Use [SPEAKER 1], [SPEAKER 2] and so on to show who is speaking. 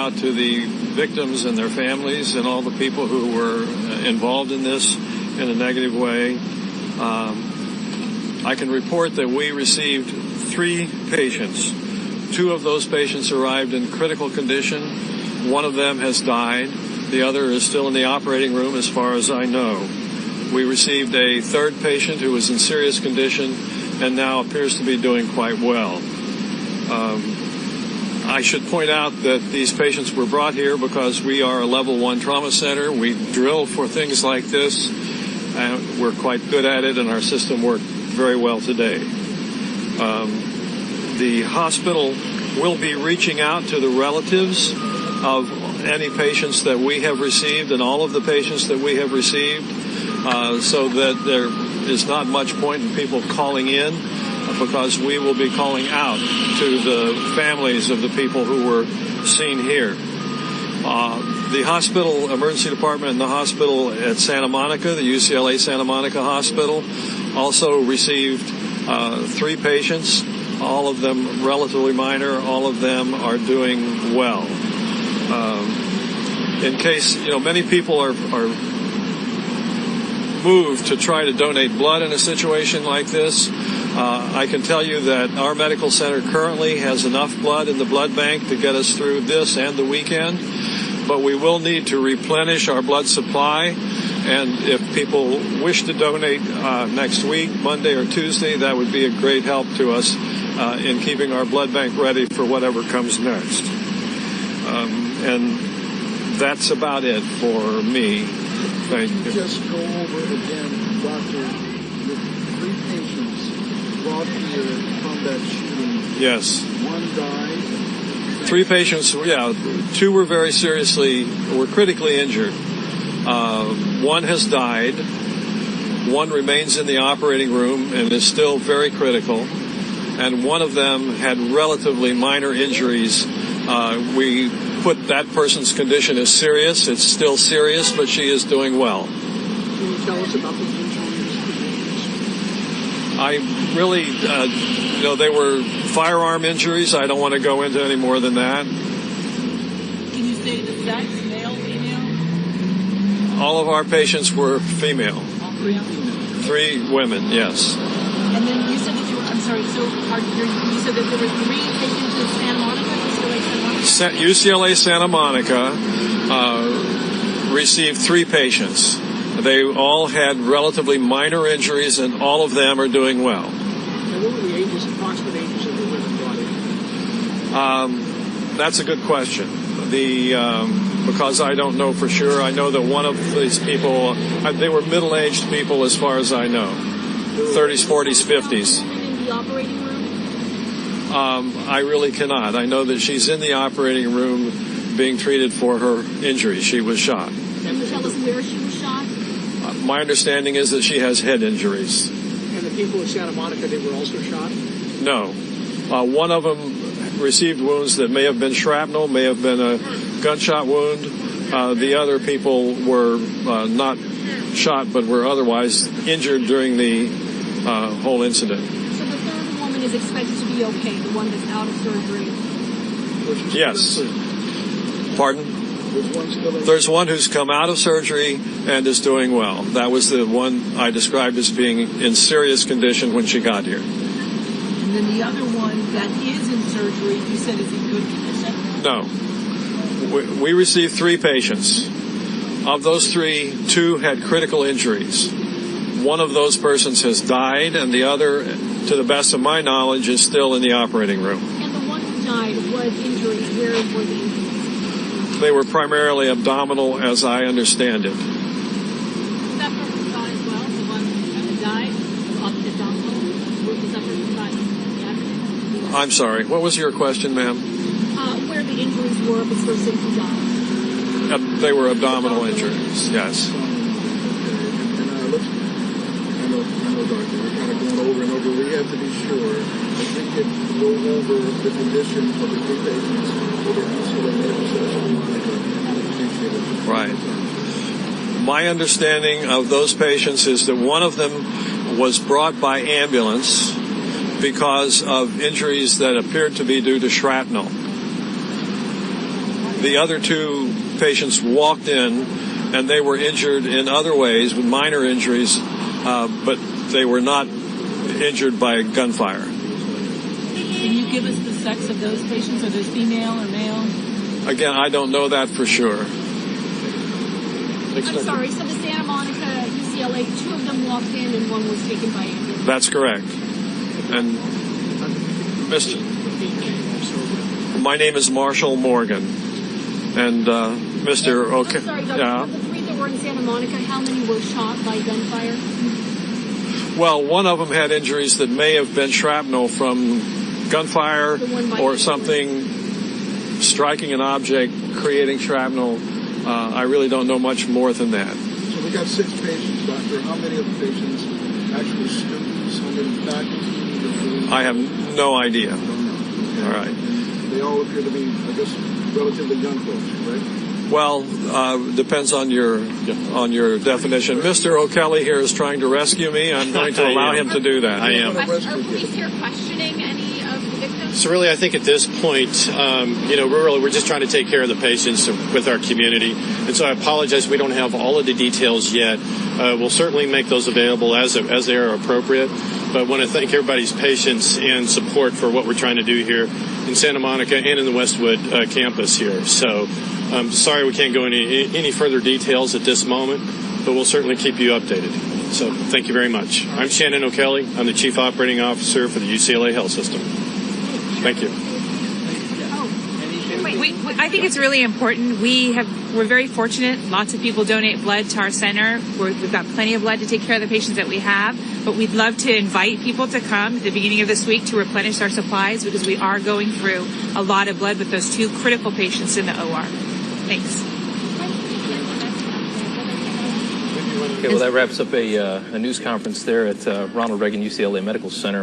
[SPEAKER 1] out to the victims and their families and all the people who were involved in this in a negative way. I can report that we received 3 patients. 2 of those patients arrived in critical condition. 1 of them has died. The other is still in the operating room as far as I know. We received a 3rd patient who was in serious condition and now appears to be doing quite well. I should point out that these patients were brought here because we are a level 1 trauma center. We drill for things like this, and we're quite good at it, and our system worked very well today. The hospital will be reaching out to the relatives of any patients that we have received and all of the patients that we have received, so that there is not much point in people calling in, because we will be calling out to the families of the people who were seen here. The hospital emergency department and the hospital at Santa Monica, the UCLA Santa Monica Hospital, also received 3 patients, all of them relatively minor. All of them are doing well. In case, many people are moved to try to donate blood in a situation like this. I can tell you that our medical center currently has enough blood in the blood bank to get us through this and the weekend, but we will need to replenish our blood supply, and if people wish to donate next week, Monday or Tuesday, that would be a great help to us in keeping our blood bank ready for whatever comes next. And that's about it for me. Thank you.
[SPEAKER 2] Just go over again, Doctor, the 3 patients brought here from that shooting.
[SPEAKER 1] Yes.
[SPEAKER 2] 1 died.
[SPEAKER 1] 3 patients, 2 were were critically injured. 1 has died. 1 remains in the operating room and is still very critical. And 1 of them had relatively minor injuries. We put that person's condition as serious. It's still serious, but she is doing well.
[SPEAKER 2] Can you tell us about the injuries?
[SPEAKER 1] I really, they were firearm injuries. I don't want to go into any more than that.
[SPEAKER 3] Can you say the sex, male, female?
[SPEAKER 1] All of our patients were female.
[SPEAKER 3] All 3 are female?
[SPEAKER 1] 3 women, yes.
[SPEAKER 3] And then you said that you said that there were 3 patients in Santa Monica,
[SPEAKER 1] UCLA Santa Monica received 3 patients. They all had relatively minor injuries, and all of them are doing well.
[SPEAKER 2] And what were the approximate ages of the women brought in?
[SPEAKER 1] That's a good question. Because I don't know for sure. I know that one of these people, they were middle-aged people as far as I know. 30s, 40s, 50s.
[SPEAKER 3] In the operating room?
[SPEAKER 1] I really cannot. I know that she's in the operating room being treated for her injury. She was shot.
[SPEAKER 3] Can you tell us where she was shot?
[SPEAKER 1] My understanding is that she has head injuries.
[SPEAKER 2] And the people in Santa Monica, they were also shot?
[SPEAKER 1] No. One of them received wounds that may have been shrapnel, may have been a gunshot wound. The other people were not shot, but were otherwise injured during the whole incident.
[SPEAKER 3] So the 3rd woman is expected to be okay, the one that's out of surgery?
[SPEAKER 1] Yes. Pardon? There's 1 who's come out of surgery and is doing well. That was the one I described as being in serious condition when she got here.
[SPEAKER 3] And then the other one that is in surgery, you said is in good condition?
[SPEAKER 1] No. We received 3 patients. Of those 3, 2 had critical injuries. 1 of those persons has died, and the other, to the best of my knowledge, is still in the operating room.
[SPEAKER 3] And the one who died, what injuries? Where were the injuries?
[SPEAKER 1] They were primarily abdominal, as I understand it.
[SPEAKER 3] That person died as well? The one who died of abdominal? Was that person died? Yeah.
[SPEAKER 1] I'm sorry. What was your question, ma'am?
[SPEAKER 3] Where the injuries were of the person who died?
[SPEAKER 1] They were abdominal injuries, yes.
[SPEAKER 2] I know, Doctor, we're kind of going over and over. We have to be sure that we can go over the condition of the 3 patients over UCLA Medical Center.
[SPEAKER 1] Right. My understanding of those patients is that 1 of them was brought by ambulance because of injuries that appeared to be due to shrapnel. The other two patients walked in, and they were injured in other ways with minor injuries, but they were not injured by gunfire.
[SPEAKER 3] Can you give us the sex of those patients? Are those female or male?
[SPEAKER 1] Again, I don't know that for sure.
[SPEAKER 4] I'm sorry, so the Santa Monica, UCLA, two of them walked in and one was taken by ambulance.
[SPEAKER 1] That's correct. And my name is Marshall Morgan. And Mr.
[SPEAKER 4] I'm sorry, Doctor, of the three that were in Santa Monica, how many were shot by gunfire?
[SPEAKER 1] Well, one of them had injuries that may have been shrapnel from gunfire or something striking an object, creating shrapnel. I really don't know much more than that.
[SPEAKER 2] So we got 6 patients, Doctor. How many of the patients actually students, how many faculty?
[SPEAKER 1] I have no idea.
[SPEAKER 2] Okay.
[SPEAKER 1] All right.
[SPEAKER 2] They all appear to be, I guess, relatively young folks, right?
[SPEAKER 1] Well, depends on your definition. Mr. O'Kelly here is trying to rescue me. I'm going to allow him to do that.
[SPEAKER 5] I am.
[SPEAKER 4] Are police here questioning any of the victims?
[SPEAKER 5] So really, I think at this point, we're just trying to take care of the patients with our community. And so I apologize, we don't have all of the details yet. We'll certainly make those available as they are appropriate. But I want to thank everybody's patience and support for what we're trying to do here in Santa Monica and in the Westwood campus here. So I'm sorry we can't go into any further details at this moment, but we'll certainly keep you updated. So thank you very much. I'm Shannon O'Kelly. I'm the Chief Operating Officer for the UCLA Health System. Thank you.
[SPEAKER 6] I think it's really important. We're very fortunate. Lots of people donate blood to our center. We've got plenty of blood to take care of the patients that we have. But we'd love to invite people to come at the beginning of this week to replenish our supplies because we are going through a lot of blood with those 2 critical patients in the OR. Thanks.
[SPEAKER 7] Okay, well, that wraps up a news conference there at Ronald Reagan UCLA Medical Center.